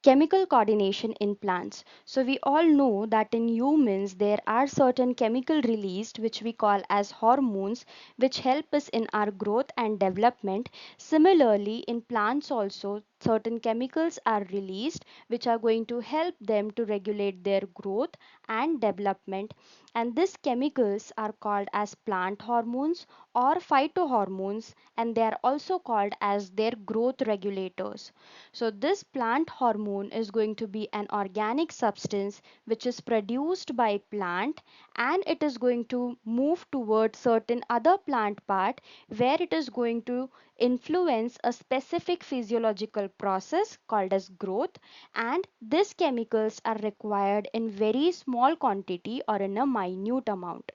Chemical coordination in plants. So we all know that in humans there are certain chemical released which we call as hormones, which help us in our growth and development. Similarly in plants also certain chemicals are released which are going to help them to regulate their growth and development, and these chemicals are called as plant hormones or phytohormones, and they are also called as their growth regulators. So this plant hormone is going to be an organic substance which is produced by plant, and it is going to move towards certain other plant part where it is going to influence a specific physiological process called as growth, and these chemicals are required in very small quantity or in a minute amount.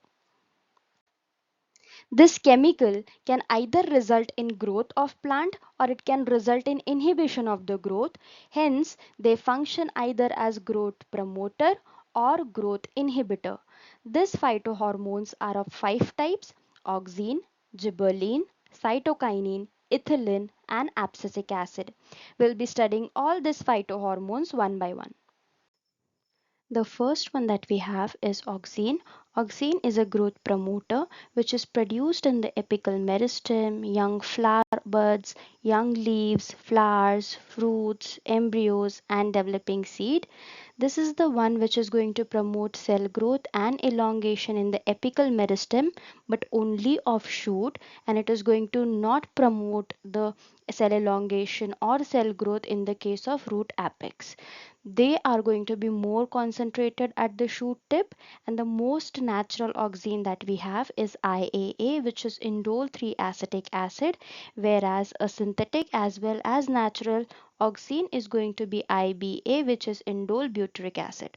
This chemical can either result in growth of plant or it can result in inhibition of the growth. Hence, they function either as growth promoter or growth inhibitor. These phytohormones are of five types: auxin, gibberellin, cytokinin, ethylene, and abscisic acid. We'll be studying all these phytohormones one by one. The first one that we have is auxin. Auxin is a growth promoter which is produced in the apical meristem, young flower buds, young leaves, flowers, fruits, embryos, and developing seed. This is the one which is going to promote cell growth and elongation in the apical meristem, but only of shoot, and it is going to not promote the cell elongation or cell growth in the case of root apex. They are going to be more concentrated at the shoot tip, and the most natural auxin that we have is IAA, which is indole 3 acetic acid, whereas a synthetic as well as natural auxin is going to be IBA, which is indole butyric acid.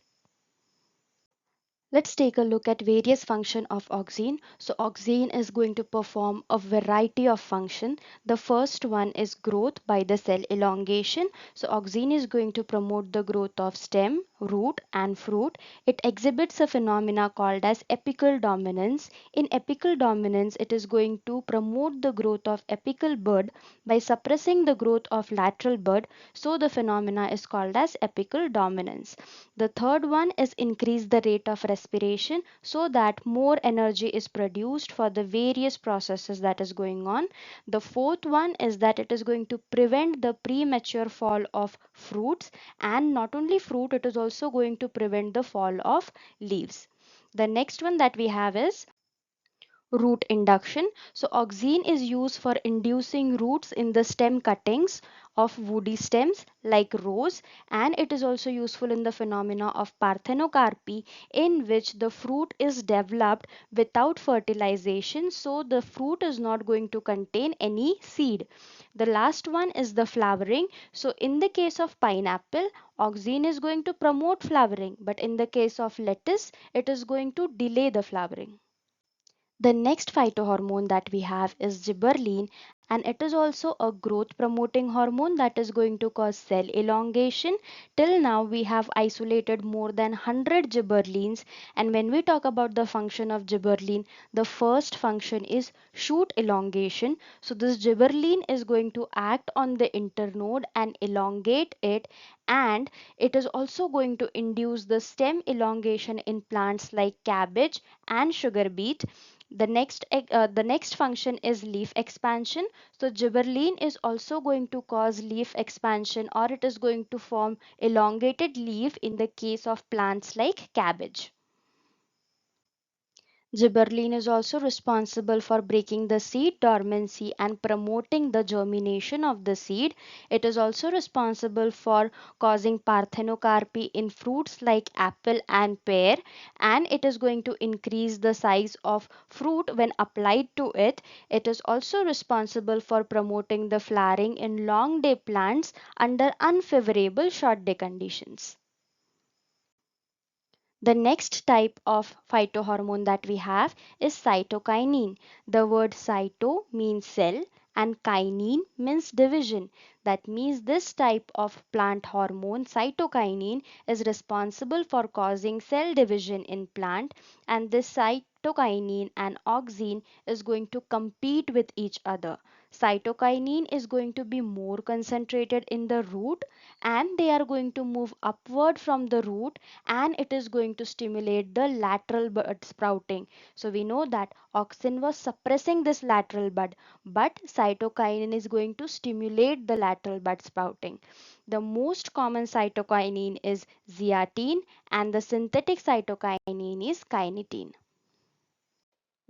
Let's take a look at various function of auxin. So auxin is going to perform a variety of function. The first one is growth by the cell elongation. So auxin is going to promote the growth of stem, root, and fruit. It exhibits a phenomena called as apical dominance. In apical dominance, it is going to promote the growth of apical bud by suppressing the growth of lateral bud. So the phenomena is called as apical dominance. The third one is increase the rate of respiration so that more energy is produced for the various processes that is going on. The fourth one is that it is going to prevent the premature fall of fruits, and not only fruit, it is also going to prevent the fall of leaves. The next one that we have is root induction. So auxin is used for inducing roots in the stem cuttings of woody stems like rose, and it is also useful in the phenomena of parthenocarpy, in which the fruit is developed without fertilization, so the fruit is not going to contain any seed. The last one is the flowering. So in the case of pineapple, auxin is going to promote flowering, but in the case of lettuce, it is going to delay the flowering. The next phytohormone that we have is gibberellin, and it is also a growth promoting hormone that is going to cause cell elongation. Till now we have isolated more than 100 gibberellins, and when we talk about the function of gibberellin, the first function is shoot elongation. So this gibberellin is going to act on the internode and elongate it, and it is also going to induce the stem elongation in plants like cabbage and sugar beet. The next function is leaf expansion. So gibberellin is also going to cause leaf expansion, or it is going to form elongated leaf in the case of plants like cabbage. Gibberellin is also responsible for breaking the seed dormancy and promoting the germination of the seed. It is also responsible for causing parthenocarpy in fruits like apple and pear, and it is going to increase the size of fruit when applied to it. It is also responsible for promoting the flowering in long day plants under unfavorable short day conditions. The next type of phytohormone that we have is cytokinin. The word cyto means cell and kinin means division. That means this type of plant hormone, cytokinin, is responsible for causing cell division in plant, and this cytokinin cytokinin and auxin is going to compete with each other. Cytokinin is going to be more concentrated in the root, and they are going to move upward from the root, and it is going to stimulate the lateral bud sprouting. So we know that auxin was suppressing this lateral bud, but cytokinin is going to stimulate the lateral bud sprouting. The most common cytokinin is zeatin, and the synthetic cytokinin is kinetin.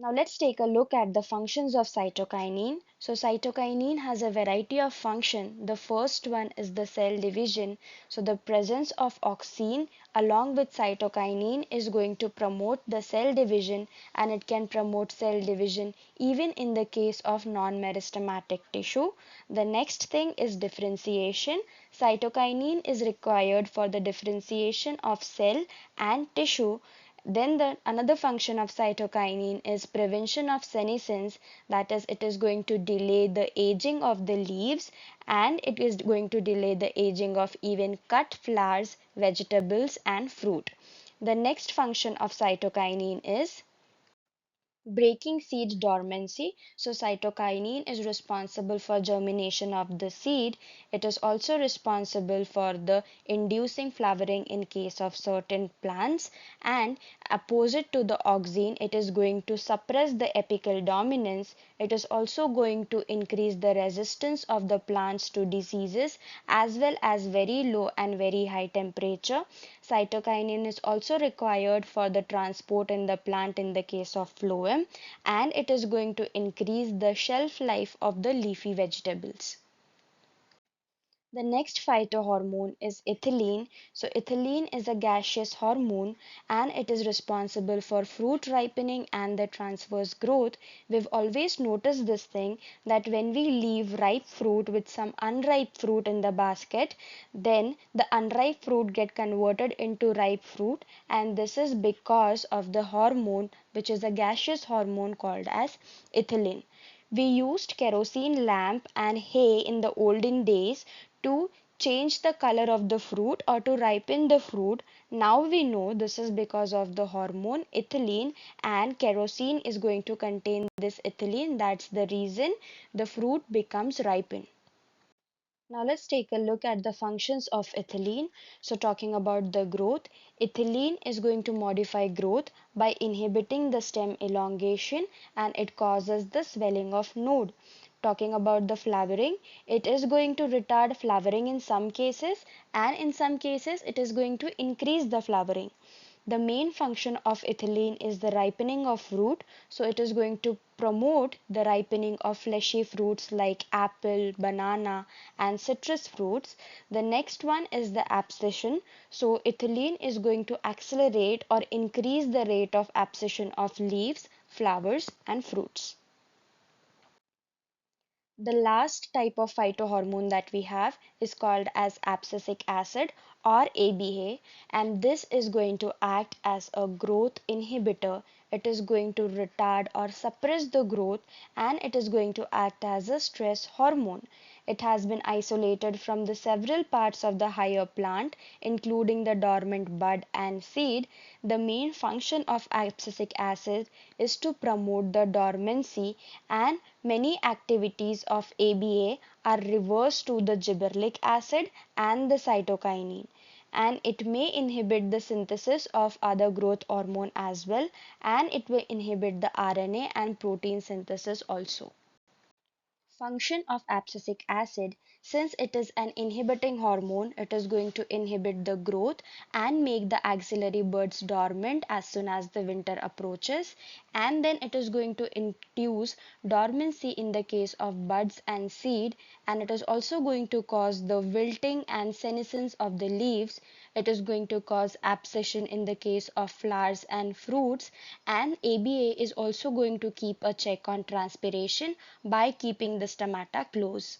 Now let's take a look at the functions of cytokinin. So cytokinin has a variety of function. The first one is the cell division. So the presence of auxin along with cytokinin is going to promote the cell division, and it can promote cell division even in the case of non-meristematic tissue. The next thing is differentiation. Cytokinin is required for the differentiation of cell and tissue. Then another function of cytokinin is prevention of senescence, that is, it is going to delay the aging of the leaves, and it is going to delay the aging of even cut flowers, vegetables and fruit. The next function of cytokinin is breaking seed dormancy. So cytokinin is responsible for germination of the seed. It is also responsible for the inducing flowering in case of certain plants, and opposite to the auxin, it is going to suppress the apical dominance. It is also going to increase the resistance of the plants to diseases, as well as very low and very high temperature. Cytokinin is also required for the transport in the plant in the case of phloem, and it is going to increase the shelf life of the leafy vegetables. The next phytohormone is ethylene. So ethylene is a gaseous hormone, and it is responsible for fruit ripening and the transverse growth. We've always noticed this thing, that when we leave ripe fruit with some unripe fruit in the basket, then the unripe fruit get converted into ripe fruit, and this is because of the hormone, which is a gaseous hormone called as ethylene. We used kerosene lamp and hay in the olden days to change the color of the fruit or to ripen the fruit. Now we know this is because of the hormone ethylene, and kerosene is going to contain this ethylene. That's the reason the fruit becomes ripened. Now let's take a look at the functions of ethylene. So talking about the growth, ethylene is going to modify growth by inhibiting the stem elongation, and it causes the swelling of node. Talking about the flowering, it is going to retard flowering in some cases, and in some cases it is going to increase the flowering. The main function of ethylene is the ripening of fruit, so it is going to promote the ripening of fleshy fruits like apple, banana and citrus fruits. The next one is the abscission. So ethylene is going to accelerate or increase the rate of abscission of leaves, flowers and fruits. The last type of phytohormone that we have is called as abscisic acid or ABA, and this is going to act as a growth inhibitor. It is going to retard or suppress the growth, and it is going to act as a stress hormone. It has been isolated from the several parts of the higher plant, including the dormant bud and seed. The main function of abscisic acid is to promote the dormancy, and many activities of ABA are reversed to the gibberellic acid and the cytokinin, and it may inhibit the synthesis of other growth hormone as well, and it will inhibit the RNA and protein synthesis also. Function of abscisic acid: since it is an inhibiting hormone, it is going to inhibit the growth and make the axillary buds dormant as soon as the winter approaches, and then it is going to induce dormancy in the case of buds and seed, and it is also going to cause the wilting and senescence of the leaves. It is going to cause abscission in the case of flowers and fruits, and ABA is also going to keep a check on transpiration by keeping the stomata close.